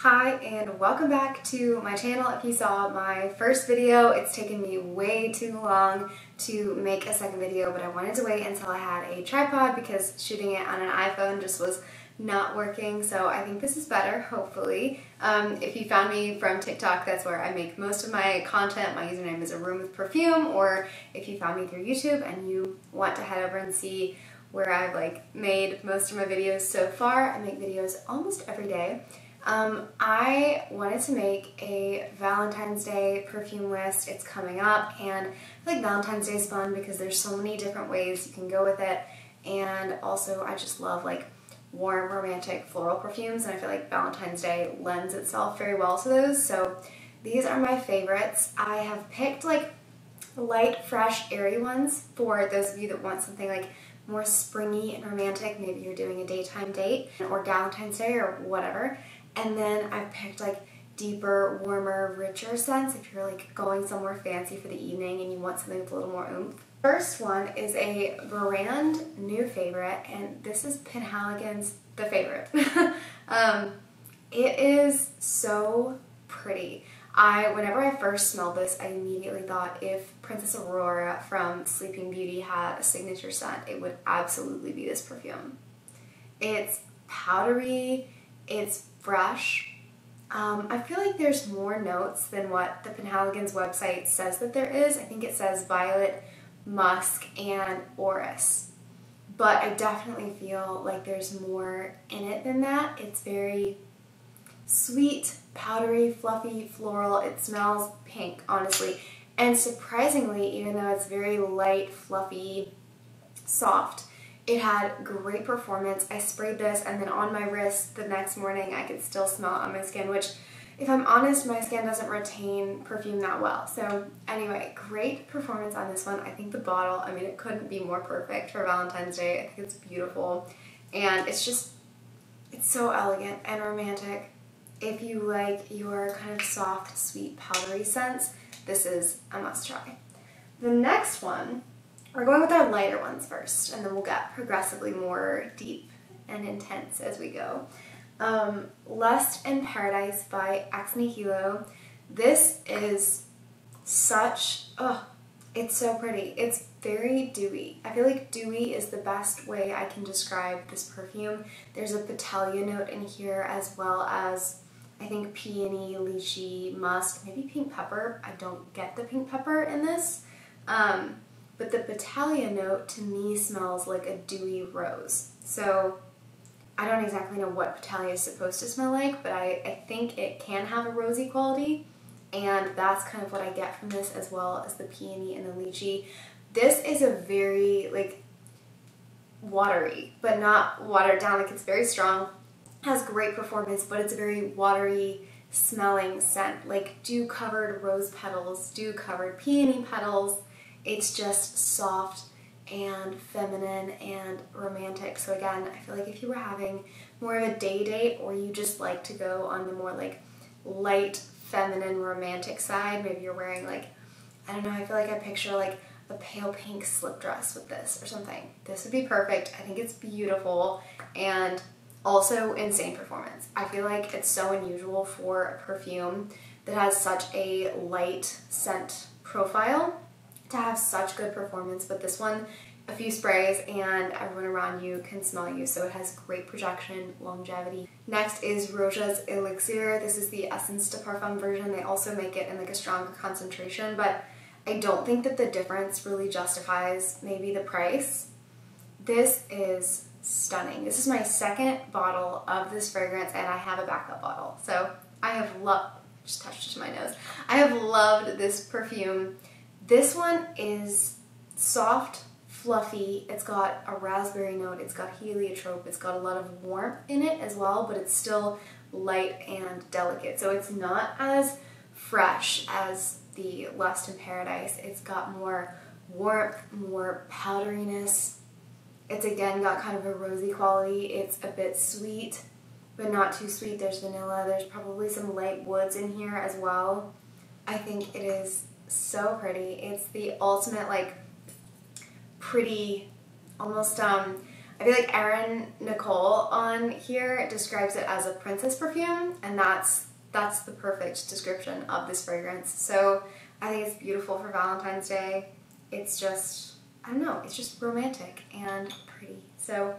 Hi and welcome back to my channel. If you saw my first video, it's taken me way too long to make a second video, but I wanted to wait until I had a tripod because shooting it on an iPhone just was not working, so I think this is better, hopefully. If you found me from TikTok, that's where I make most of my content. My username is A Room with Perfume, or if you found me through YouTube and you want to head over and see where I've made most of my videos so far, I make videos almost every day. I wanted to make a Valentine's Day perfume list. It's coming up, and I feel like Valentine's Day is fun because there's so many different ways you can go with it, and also I just love warm, romantic, floral perfumes, and I feel like Valentine's Day lends itself very well to those, so these are my favorites. I have picked light, fresh, airy ones for those of you that want something more springy and romantic. Maybe you're doing a daytime date or Valentine's Day or whatever. And then I've picked deeper, warmer, richer scents if you're going somewhere fancy for the evening and you want something with a little more oomph. First one is a brand new favorite, and this is Penhaligon's The Favorite. It is so pretty. Whenever I first smelled this, I immediately thought if Princess Aurora from Sleeping Beauty had a signature scent, it would absolutely be this perfume. It's powdery, it's fresh. I feel like there's more notes than what the Penhaligon's website says that there is. I think it says violet, musk, and orris. But I definitely feel like there's more in it than that. It's very sweet, powdery, fluffy, floral. It smells pink, honestly. And surprisingly, even though it's very light, fluffy, soft, it had great performance. I sprayed this and then on my wrist the next morning I could still smell it on my skin, which, if I'm honest, my skin doesn't retain perfume that well. So anyway, great performance on this one. I think the bottle, it couldn't be more perfect for Valentine's Day. I think it's beautiful, and it's so elegant and romantic. If you like your kind of soft, sweet, powdery scents, this is a must try. The next one, we're going with our lighter ones first, and then we'll get progressively more deep and intense as we go. Lust in Paradise by Ex Nihilo. This is such, it's so pretty. It's very dewy. I feel like dewy is the best way I can describe this perfume. There's a Penhaligon note in here, as well as I think peony, lychee, musk, maybe pink pepper. I don't get the pink pepper in this. But the Penhaligon note to me smells like a dewy rose. So I don't exactly know what Penhaligon is supposed to smell like, but I think it can have a rosy quality, and that's kind of what I get from this, as well as the peony and the lychee. This is a very watery, but not watered down. It's very strong, has great performance, but it's a very watery smelling scent, dew covered rose petals, dew covered peony petals. It's just soft and feminine and romantic. So again, I feel like if you were having more of a day date, or you just like to go on the more light, feminine, romantic side, maybe you're wearing I don't know, I feel like I picture a pale pink slip dress with this or something. This would be perfect. I think it's beautiful, and also insane performance. I feel like it's so unusual for a perfume that has such a light scent profile to have such good performance, but this one, a few sprays and everyone around you can smell you, so it has great projection, longevity. Next is Roja's Elixir. This is the Essence de Parfum version. They also make it in a stronger concentration, but I don't think that the difference really justifies maybe the price. This is stunning. This is my second bottle of this fragrance, and I have a backup bottle. So I have just touched it to my nose. I have loved this perfume. This one is soft, fluffy, it's got a raspberry note, it's got heliotrope, it's got a lot of warmth in it as well, but it's still light and delicate. So it's not as fresh as the Lust in Paradise. It's got more warmth, more powderiness. It's again got kind of a rosy quality. It's a bit sweet, but not too sweet. There's vanilla, there's probably some light woods in here as well. I think it is so pretty. It's the ultimate pretty, almost I I feel like Erin Nicole on here describes it as a princess perfume, and that's the perfect description of this fragrance. So I think it's beautiful for Valentine's Day. It's just, I don't know, it's just romantic and pretty. So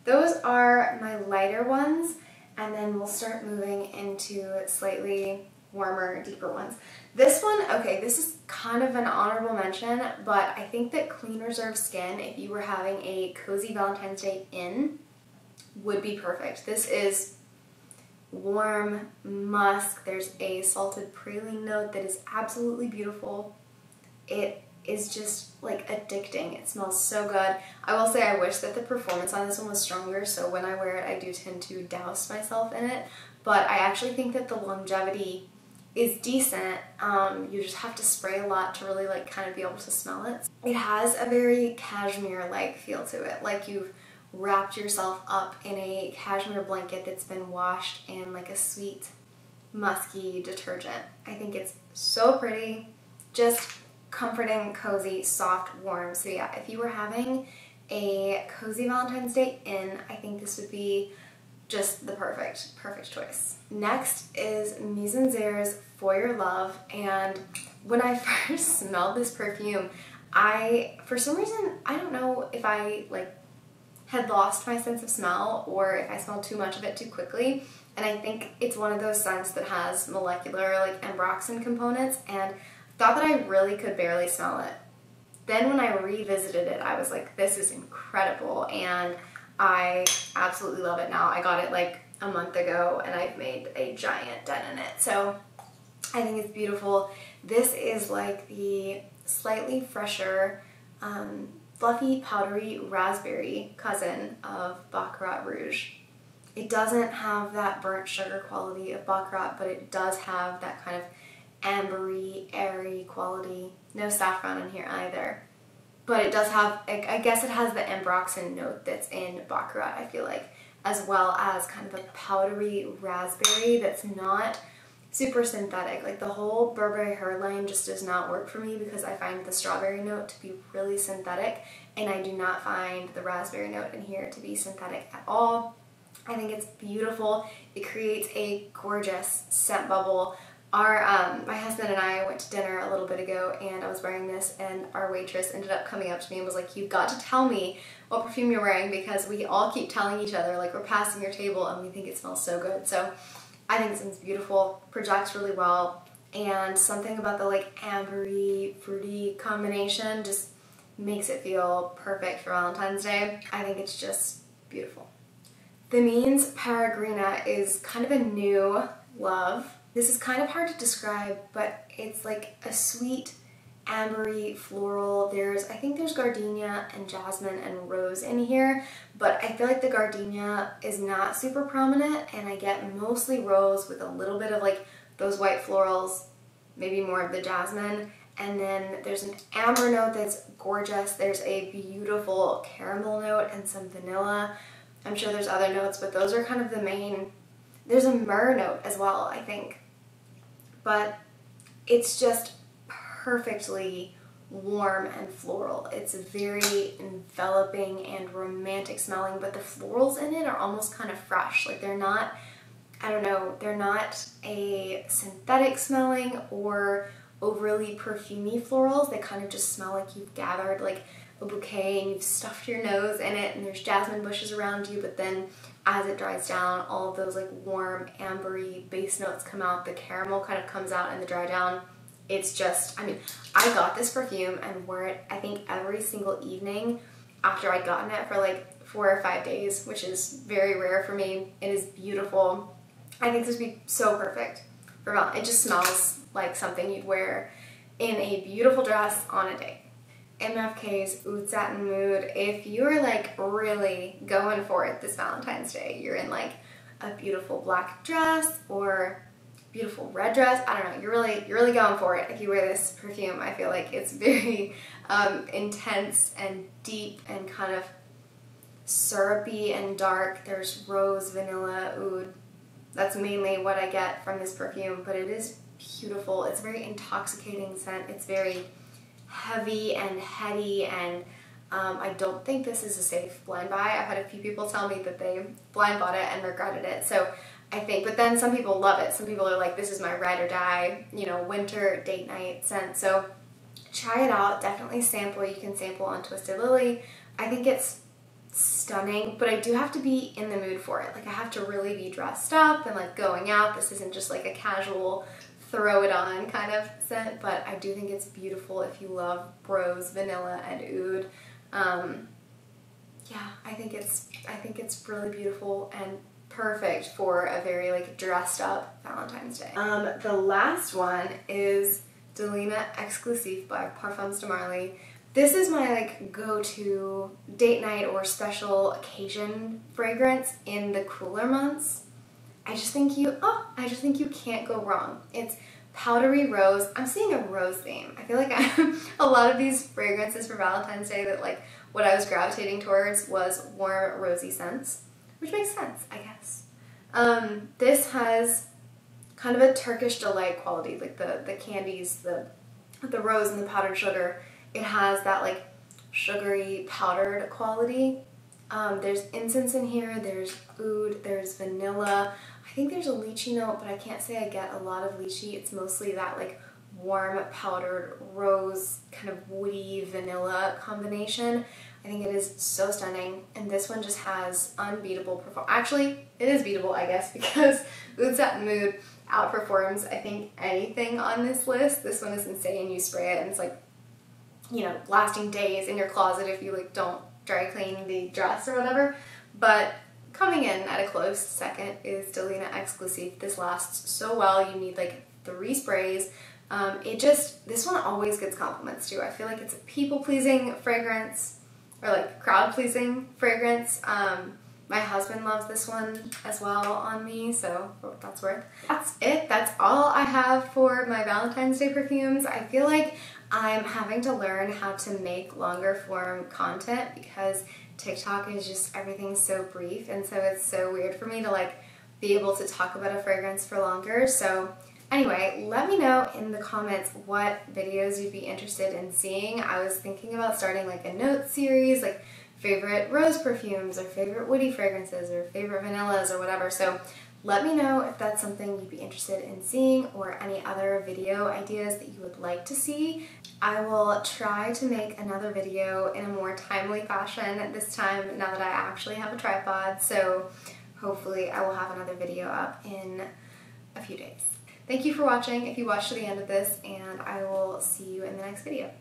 those are my lighter ones, and then we'll start moving into slightly warmer, deeper ones. This one, okay, this is kind of an honorable mention, but I think that Clean Reserve Skin, if you were having a cozy Valentine's Day in, would be perfect. This is warm musk. There's a salted praline note that is absolutely beautiful. It is just like addicting. It smells so good. I will say I wish that the performance on this one was stronger, so when I wear it I do tend to douse myself in it, but I actually think that the longevity is decent. You just have to spray a lot to really like kind of be able to smell it. It has a very cashmere-like feel to it, like you've wrapped yourself up in a cashmere blanket that's been washed in like a sweet, musky detergent. I think it's so pretty, just comforting, cozy, soft, warm. So yeah, if you were having a cozy Valentine's Day in, I think this would be just the perfect choice. Next is Mise en Zaire's For Your Love, and when I first smelled this perfume, for some reason, I don't know if I like had lost my sense of smell or if I smelled too much of it too quickly, and I think it's one of those scents that has molecular like ambroxan components, and thought that I really could barely smell it. Then when I revisited it, I was like, this is incredible, and I absolutely love it now. I got it like a month ago and I've made a giant dent in it. So I think it's beautiful. This is like the slightly fresher, fluffy, powdery raspberry cousin of Baccarat Rouge. It doesn't have that burnt sugar quality of Baccarat, but it does have that kind of ambery, airy quality. No saffron in here either. But it does have, I guess it has the ambroxan note that's in Baccarat, I feel like, as well as kind of a powdery raspberry that's not super synthetic. Like the whole Burberry hairline just does not work for me because I find the strawberry note to be really synthetic, and I do not find the raspberry note in here to be synthetic at all. I think it's beautiful. It creates a gorgeous scent bubble. My husband and I went to dinner a little bit ago and I was wearing this, and our waitress ended up coming up to me and was like, you've got to tell me what perfume you're wearing because we all keep telling each other, like we're passing your table and we think it smells so good. So I think it smells beautiful, projects really well, and something about the like ambery, fruity combination just makes it feel perfect for Valentine's Day. I think it's just beautiful. The Means Peregrina is kind of a new love. This is kind of hard to describe, but it's like a sweet, ambery, floral. I think there's gardenia and jasmine and rose in here, but I feel like the gardenia is not super prominent, and I get mostly rose with a little bit of like those white florals, maybe more of the jasmine, and then there's an amber note that's gorgeous. There's a beautiful caramel note and some vanilla. I'm sure there's other notes, but those are kind of the main. There's a myrrh note as well, I think. But it's just perfectly warm and floral. It's very enveloping and romantic smelling, but the florals in it are almost kind of fresh. Like they're not, I don't know, they're not a synthetic smelling or overly perfumey florals. They kind of just smell like you've gathered like a bouquet and you've stuffed your nose in it, and there's jasmine bushes around you, but then as it dries down, all of those like warm, ambery base notes come out, the caramel kind of comes out in the dry down. It's just, I mean, I got this perfume and wore it, I think, every single evening after I'd gotten it for like 4 or 5 days, which is very rare for me. It is beautiful. I think this would be so perfect for Valentine's. It just smells like something you'd wear in a beautiful dress on a date. MFK's Oud Satin Mood. If you're like really going for it this Valentine's Day, you're in like a beautiful black dress or beautiful red dress, I don't know, you're really going for it if you wear this perfume. I feel like it's very intense and deep and kind of syrupy and dark. There's rose, vanilla, oud. That's mainly what I get from this perfume, but it is beautiful. It's a very intoxicating scent. It's very heavy and heady and I don't think this is a safe blind buy. I've had a few people tell me that they blind bought it and regretted it. So I think, but then some people love it. Some people are like, this is my ride or die, you know, winter date night scent. So try it out. Definitely sample. You can sample on Twisted Lily. I think it's stunning, but I do have to be in the mood for it. Like I have to really be dressed up and like going out. This isn't just like a casual throw it on kind of scent, but I do think it's beautiful if you love rose, vanilla, and oud. Yeah, I think it's really beautiful and perfect for a very like dressed up Valentine's Day. The last one is Delina Exclusive by Parfums de Marly. This is my like go-to date night or special occasion fragrance in the cooler months. I just think you can't go wrong. It's powdery rose. I'm seeing a rose theme. I feel like a lot of these fragrances for Valentine's Day that like what I was gravitating towards was warm rosy scents, which makes sense, I guess. This has kind of a Turkish delight quality, like the candies, the rose and the powdered sugar. It has that like sugary powdered quality. There's incense in here, there's oud, there's vanilla. I think there's a lychee note, but I can't say I get a lot of lychee. It's mostly that like warm powdered rose kind of woody vanilla combination. I think it is so stunning, and this one just has unbeatable performance. Actually, it is beatable, I guess, because Oud Satin Mood outperforms, I think, anything on this list. This one is insane. You spray it, and it's like, you know, lasting days in your closet if you like don't dry clean the dress or whatever. But coming in at a close second is Delina Exclusive. This lasts so well. You need like 3 sprays. This one always gets compliments too. I feel like it's a people-pleasing fragrance, or like crowd-pleasing fragrance. My husband loves this one as well on me, so for what that's worth. That's it. That's all I have for my Valentine's Day perfumes. I feel like I'm having to learn how to make longer form content because TikTok is just, everything's so brief, and so it's so weird for me to like be able to talk about a fragrance for longer. So anyway, let me know in the comments what videos you'd be interested in seeing. I was thinking about starting like a note series, like favorite rose perfumes or favorite woody fragrances or favorite vanillas or whatever. So let me know if that's something you'd be interested in seeing or any other video ideas that you would like to see. I will try to make another video in a more timely fashion this time now that I actually have a tripod. So hopefully I will have another video up in a few days. Thank you for watching if you watched to the end of this, and I will see you in the next video.